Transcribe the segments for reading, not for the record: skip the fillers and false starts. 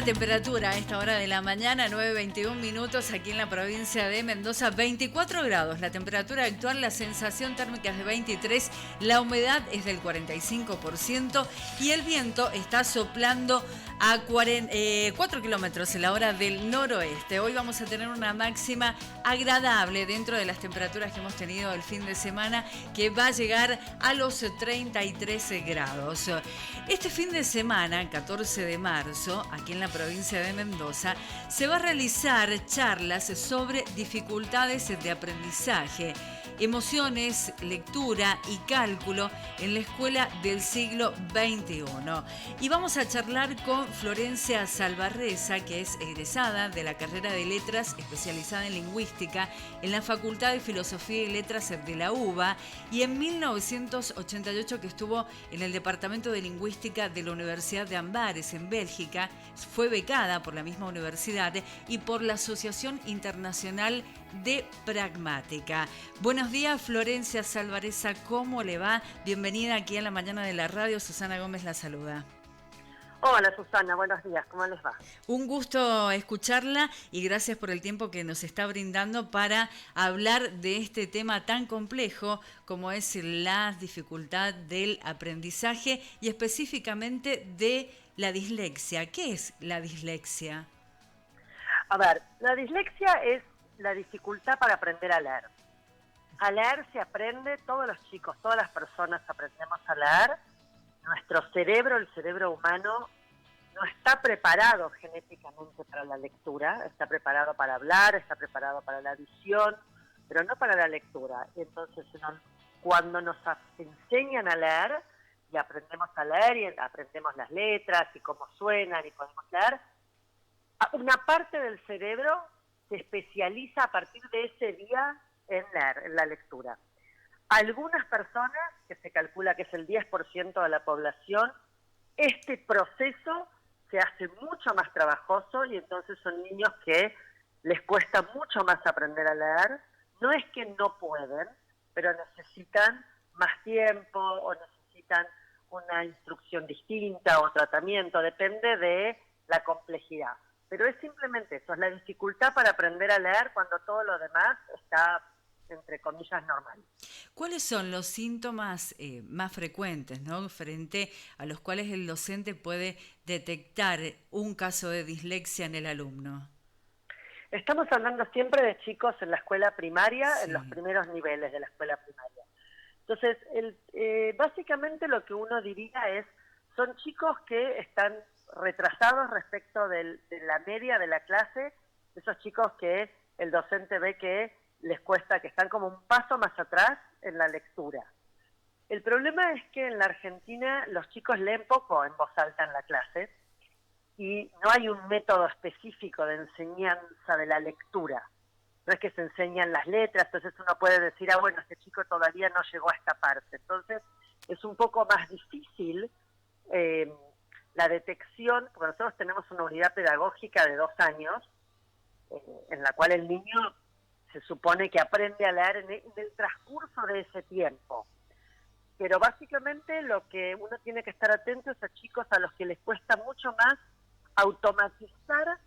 la temperatura a esta hora de la mañana, 9:21 minutos, aquí en la provincia de Mendoza, 24 grados. La temperatura actual, la sensación térmica es de 23, la humedad es del 45% y el viento está soplando a 4 kilómetros en la hora del noroeste. Hoy vamos a tener una máxima agradable dentro de las temperaturas que hemos tenido el fin de semana, que va a llegar a los 33 grados. Este fin de semana, 14 de marzo, aquí en la provincia de Mendoza, se va a realizar charlas sobre dificultades de aprendizaje, emociones, lectura y cálculo en la escuela del siglo XXI. Y vamos a charlar con Florencia Salvarreza, que es egresada de la carrera de Letras, especializada en Lingüística, en la Facultad de Filosofía y Letras de la UBA, y en 1988 que estuvo en el Departamento de Lingüística de la Universidad de Amberes, en Bélgica. Fue becada por la misma universidad y por la Asociación Internacional de Pragmática. Buenos días, Florencia Salvarreza, ¿cómo le va? Bienvenida aquí a la mañana de la radio. Susana Gómez la saluda. Hola Susana, buenos días, ¿cómo les va? Un gusto escucharla y gracias por el tiempo que nos está brindando para hablar de este tema tan complejo como es la dificultad del aprendizaje y específicamente de la dislexia. ¿Qué es la dislexia? A ver, la dislexia es la dificultad para aprender a leer. A leer se aprende, todos los chicos, todas las personas aprendemos a leer. Nuestro cerebro, el cerebro humano, no está preparado genéticamente para la lectura, está preparado para hablar, está preparado para la visión, pero no para la lectura. Y entonces, cuando nos enseñan a leer, y aprendemos a leer, y aprendemos las letras, y cómo suenan, y podemos leer, una parte del cerebro se especializa a partir de ese día en leer, en la lectura. Algunas personas, que se calcula que es el 10% de la población, este proceso se hace mucho más trabajoso y entonces son niños que les cuesta mucho más aprender a leer. No es que no pueden, pero necesitan más tiempo o necesitan una instrucción distinta o tratamiento, depende de la complejidad. Pero es simplemente eso, es la dificultad para aprender a leer cuando todo lo demás está, entre comillas, normal. ¿Cuáles son los síntomas más frecuentes, ¿no?, frente a los cuales el docente puede detectar un caso de dislexia en el alumno? Estamos hablando siempre de chicos en la escuela primaria, Sí. En los primeros niveles de la escuela primaria. Entonces, básicamente lo que uno diría son chicos que están retrasados respecto de la media de la clase, esos chicos que el docente ve que les cuesta, que están como un paso más atrás en la lectura. El problema es que en la Argentina los chicos leen poco en voz alta en la clase y no hay un método específico de enseñanza de la lectura. No es que se enseñan las letras, entonces uno puede decir, bueno, este chico todavía no llegó a esta parte. Entonces es un poco más difícil la detección, porque nosotros tenemos una unidad pedagógica de 2 años, en la cual el niño se supone que aprende a leer en el transcurso de ese tiempo. Pero básicamente lo que uno tiene que estar atento es a chicos a los que les cuesta mucho más automatizar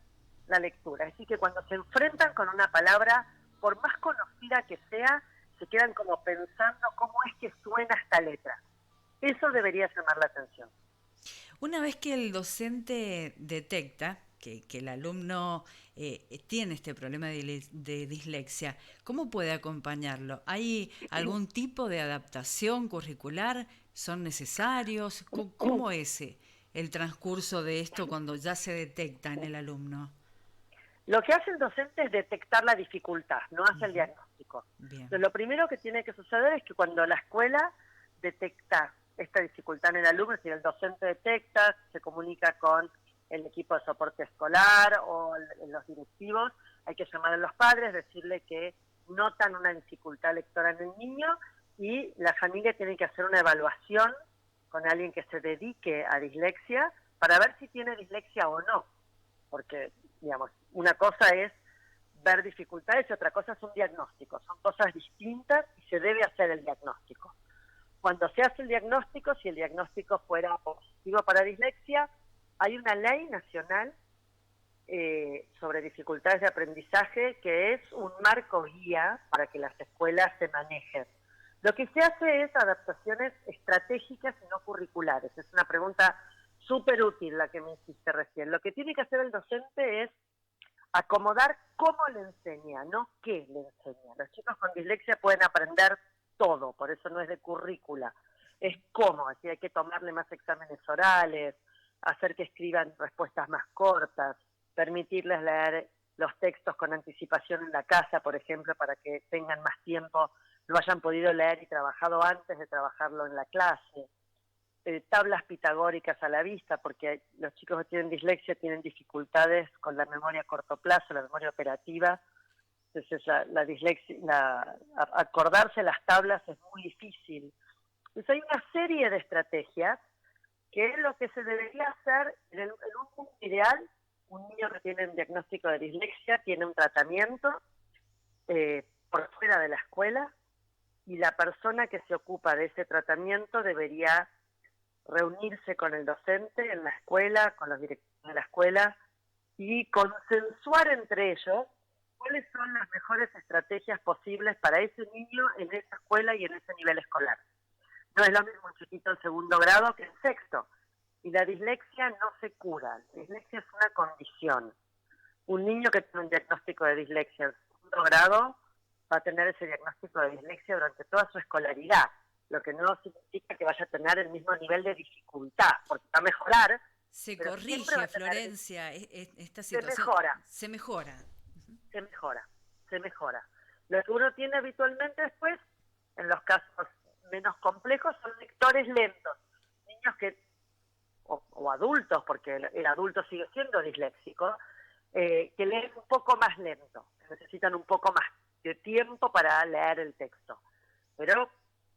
la lectura. Es decir, que cuando se enfrentan con una palabra, por más conocida que sea, se quedan como pensando cómo es que suena esta letra. Eso debería llamar la atención. Una vez que el docente detecta que el alumno tiene este problema de dislexia, ¿cómo puede acompañarlo? ¿Hay algún tipo de adaptación curricular? ¿Son necesarios? ¿Cómo es el transcurso de esto cuando ya se detecta en el alumno? Lo que hace el docente es detectar la dificultad, no hace el diagnóstico. Entonces, lo primero que tiene que suceder es que cuando la escuela detecta esta dificultad en el alumno, si el docente detecta, se comunica con el equipo de soporte escolar o los directivos, hay que llamar a los padres, decirle que notan una dificultad lectora en el niño y la familia tiene que hacer una evaluación con alguien que se dedique a dislexia para ver si tiene dislexia o no. Porque, digamos, una cosa es ver dificultades y otra cosa es un diagnóstico. Son cosas distintas y se debe hacer el diagnóstico. Cuando se hace el diagnóstico, si el diagnóstico fuera positivo para dislexia, hay una ley nacional sobre dificultades de aprendizaje, que es un marco guía para que las escuelas se manejen. Lo que se hace es adaptaciones estratégicas y no curriculares. Es una pregunta súper útil la que me hiciste recién. Lo que tiene que hacer el docente es acomodar cómo le enseña, no qué le enseña. Los chicos con dislexia pueden aprender todo, por eso no es de currícula. Es cómo, así hay que tomarle más exámenes orales, hacer que escriban respuestas más cortas, permitirles leer los textos con anticipación en la casa, por ejemplo, para que tengan más tiempo, lo hayan podido leer y trabajado antes de trabajarlo en la clase. Tablas pitagóricas a la vista, porque los chicos que tienen dislexia tienen dificultades con la memoria a corto plazo, la memoria operativa. Entonces la dislexia, acordarse las tablas es muy difícil. Entonces hay una serie de estrategias que es lo que se debería hacer en un mundo ideal. Un niño que tiene un diagnóstico de dislexia tiene un tratamiento por fuera de la escuela, y la persona que se ocupa de ese tratamiento debería reunirse con el docente en la escuela, con los directivos de la escuela, y consensuar entre ellos cuáles son las mejores estrategias posibles para ese niño en esa escuela y en ese nivel escolar. No es lo mismo un chiquito en segundo grado que en sexto. Y la dislexia no se cura. La dislexia es una condición. Un niño que tiene un diagnóstico de dislexia en segundo grado va a tener ese diagnóstico de dislexia durante toda su escolaridad, lo que no significa que vaya a tener el mismo nivel de dificultad, porque va a mejorar. Se corrige, Florencia, esta situación. Se mejora. Se mejora. Lo que uno tiene habitualmente después, en los casos menos complejos, son lectores lentos. Niños que, o adultos, porque el adulto sigue siendo disléxico, que leen un poco más lento, que necesitan un poco más de tiempo para leer el texto. Pero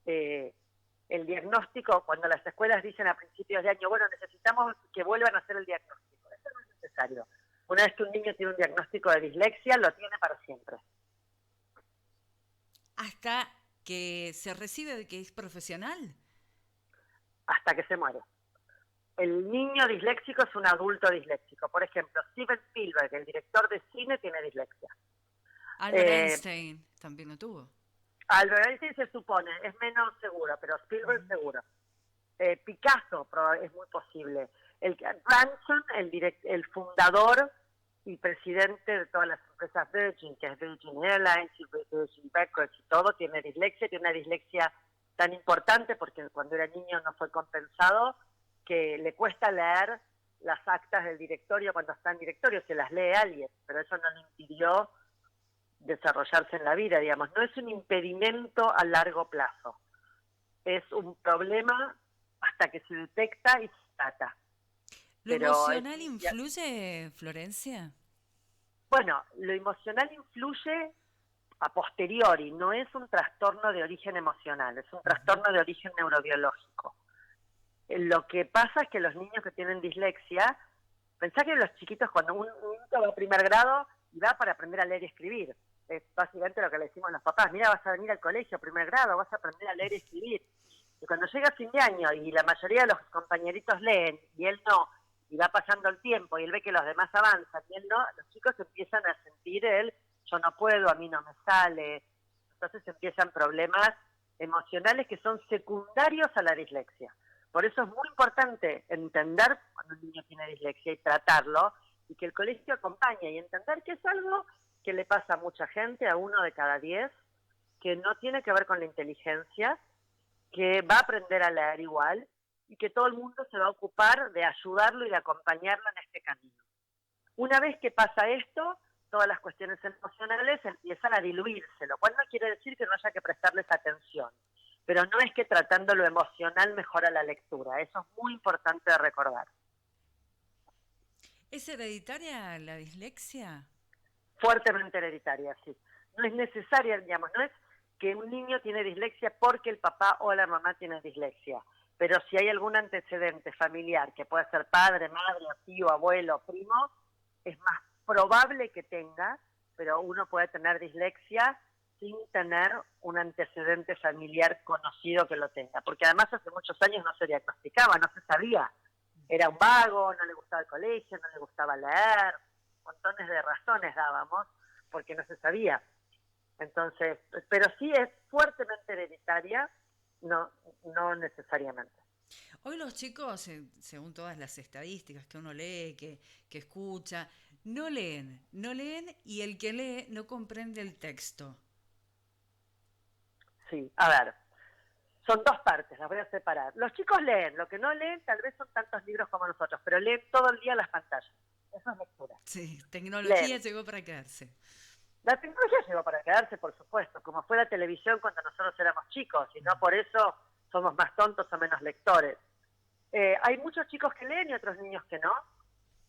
el diagnóstico, cuando las escuelas dicen a principios de año, bueno, necesitamos que vuelvan a hacer el diagnóstico, eso no es necesario. Una vez que un niño tiene un diagnóstico de dislexia, lo tiene para siempre. ¿Hasta que se recibe de que es profesional? Hasta que se muere. El niño disléxico es un adulto disléxico. Por ejemplo, Steven Spielberg, el director de cine, tiene dislexia. Albert Einstein también lo tuvo. Albert Einstein se supone, es menos seguro, pero Spielberg seguro. Picasso es muy posible. Branson, el fundador y presidente de todas las empresas Virgin, que es Virgin Airlines y Virgin Records y todo, tiene una dislexia tan importante porque cuando era niño no fue compensado, que le cuesta leer las actas del directorio cuando está en directorio, se las lee alguien, pero eso no le impidió desarrollarse en la vida, digamos. No es un impedimento a largo plazo, es un problema hasta que se detecta y se trata. ¿Lo emocional influye, Florencia? Bueno, lo emocional influye a posteriori, no es un trastorno de origen emocional, es un trastorno de origen neurobiológico. Lo que pasa es que los niños que tienen dislexia, pensá que los chiquitos cuando un niño va a primer grado y va para aprender a leer y escribir, es básicamente lo que le decimos a los papás, mira, vas a venir al colegio a primer grado, vas a aprender a leer y escribir. Y cuando llega fin de año y la mayoría de los compañeritos leen y él no, y va pasando el tiempo y él ve que los demás avanzan y él no, los chicos empiezan a sentir yo no puedo, a mí no me sale. Entonces empiezan problemas emocionales que son secundarios a la dislexia. Por eso es muy importante entender cuando un niño tiene dislexia y tratarlo, y que el colegio acompañe y entender que es algo que le pasa a mucha gente, a 1 de cada 10, que no tiene que ver con la inteligencia, que va a aprender a leer igual, y que todo el mundo se va a ocupar de ayudarlo y de acompañarlo en este camino. Una vez que pasa esto, todas las cuestiones emocionales empiezan a diluirse, lo cual no quiere decir que no haya que prestarles atención, pero no es que tratando lo emocional mejora la lectura, eso es muy importante de recordar. ¿Es hereditaria la dislexia? Fuertemente hereditaria, sí. No es necesaria, digamos, no es que un niño tiene dislexia porque el papá o la mamá tiene dislexia, pero si hay algún antecedente familiar, que puede ser padre, madre, tío, abuelo, primo, es más probable que tenga, pero uno puede tener dislexia sin tener un antecedente familiar conocido que lo tenga, porque además hace muchos años no se diagnosticaba, no se sabía, era un vago, no le gustaba el colegio, no le gustaba leer, montones de razones dábamos, porque no se sabía. Entonces, pero sí es fuertemente hereditaria, no necesariamente. Hoy los chicos, según todas las estadísticas que uno lee, que escucha, no leen y el que lee no comprende el texto. Sí, a ver, son dos partes, las voy a separar. Los chicos leen, lo que no leen tal vez son tantos libros como nosotros, pero leen todo el día las pantallas. Eso es lectura. Sí, tecnología Leen. llegó para quedarse. La tecnología llegó para quedarse, por supuesto, como fue la televisión cuando nosotros éramos chicos, y no por eso somos más tontos o menos lectores. Hay muchos chicos que leen y otros niños que no,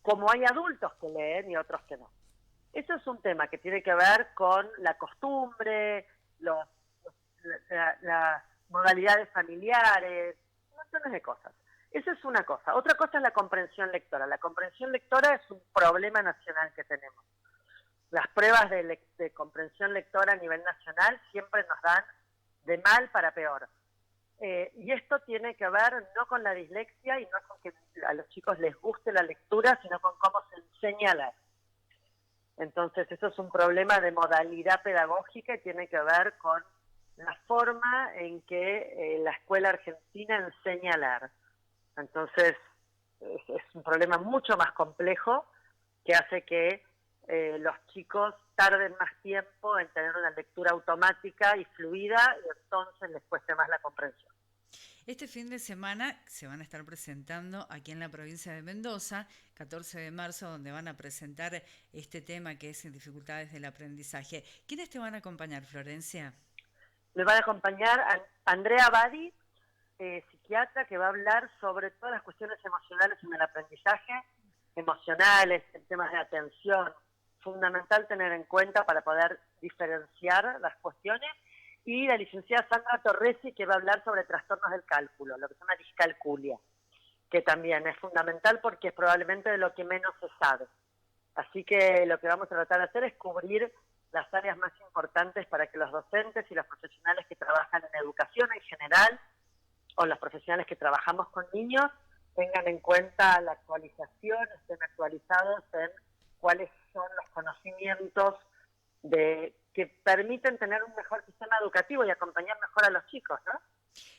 como hay adultos que leen y otros que no. Eso es un tema que tiene que ver con la costumbre, las modalidades familiares, montones de cosas. Eso es una cosa. Otra cosa es la comprensión lectora. La comprensión lectora es un problema nacional que tenemos. Las pruebas de comprensión lectora a nivel nacional siempre nos dan de mal para peor. Y esto tiene que ver no con la dislexia y no con que a los chicos les guste la lectura, sino con cómo se enseña a leer. Entonces eso es un problema de modalidad pedagógica y tiene que ver con la forma en que la escuela argentina enseña a leer. Entonces es un problema mucho más complejo que hace que los chicos tarden más tiempo en tener una lectura automática y fluida y entonces les cueste más la comprensión. Este fin de semana se van a estar presentando aquí en la provincia de Mendoza, 14 de marzo, donde van a presentar este tema que es dificultades del aprendizaje. ¿Quiénes te van a acompañar, Florencia? Me van a acompañar a Andrea Badi, psiquiatra, que va a hablar sobre todas las cuestiones emocionales en el aprendizaje, emocionales, en temas de atención, fundamental tener en cuenta para poder diferenciar las cuestiones, y la licenciada Sandra Torresi, que va a hablar sobre trastornos del cálculo, lo que se llama discalculia, que también es fundamental porque es probablemente de lo que menos se sabe. Así que lo que vamos a tratar de hacer es cubrir las áreas más importantes para que los docentes y los profesionales que trabajan en educación en general, o los profesionales que trabajamos con niños, tengan en cuenta la actualización, estén actualizados en cuáles son los conocimientos que permiten tener un mejor sistema educativo y acompañar mejor a los chicos, ¿no?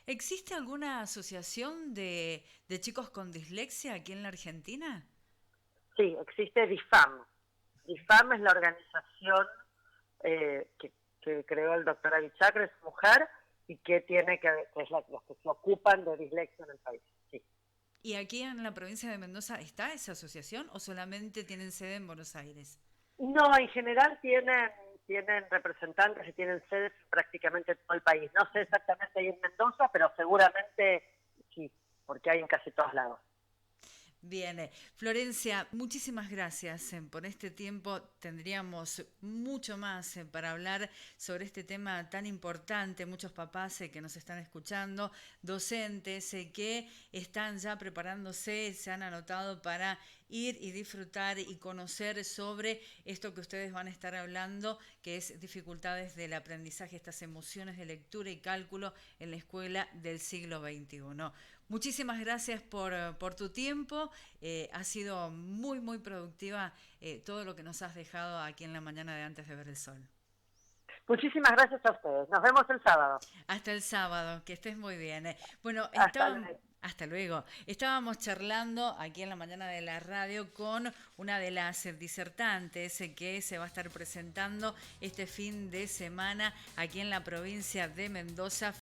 ¿Existe alguna asociación de chicos con dislexia aquí en la Argentina? Sí, existe DIFAM. DIFAM es la organización que creó el doctor Avichacre, es mujer, y que es los que se ocupan de dislexia en el país. Sí. ¿Y aquí en la provincia de Mendoza está esa asociación o solamente tienen sede en Buenos Aires? No, en general tienen representantes y tienen sedes en prácticamente todo el país. No sé exactamente ahí en Mendoza, pero seguramente sí, porque hay en casi todos lados. Bien, Florencia, muchísimas gracias por este tiempo. Tendríamos mucho más para hablar sobre este tema tan importante. Muchos papás que nos están escuchando, docentes que están ya preparándose, se han anotado para ir y disfrutar y conocer sobre esto que ustedes van a estar hablando, que es dificultades del aprendizaje, estas emociones de lectura y cálculo en la escuela del siglo XXI. Muchísimas gracias por tu tiempo. Ha sido muy, muy productiva todo lo que nos has dejado aquí en la mañana de Antes de Ver el Sol. Muchísimas gracias a ustedes. Nos vemos el sábado. Hasta el sábado, que estés muy bien. Bueno, hasta luego. Estábamos charlando aquí en la mañana de la radio con una de las disertantes que se va a estar presentando este fin de semana aquí en la provincia de Mendoza.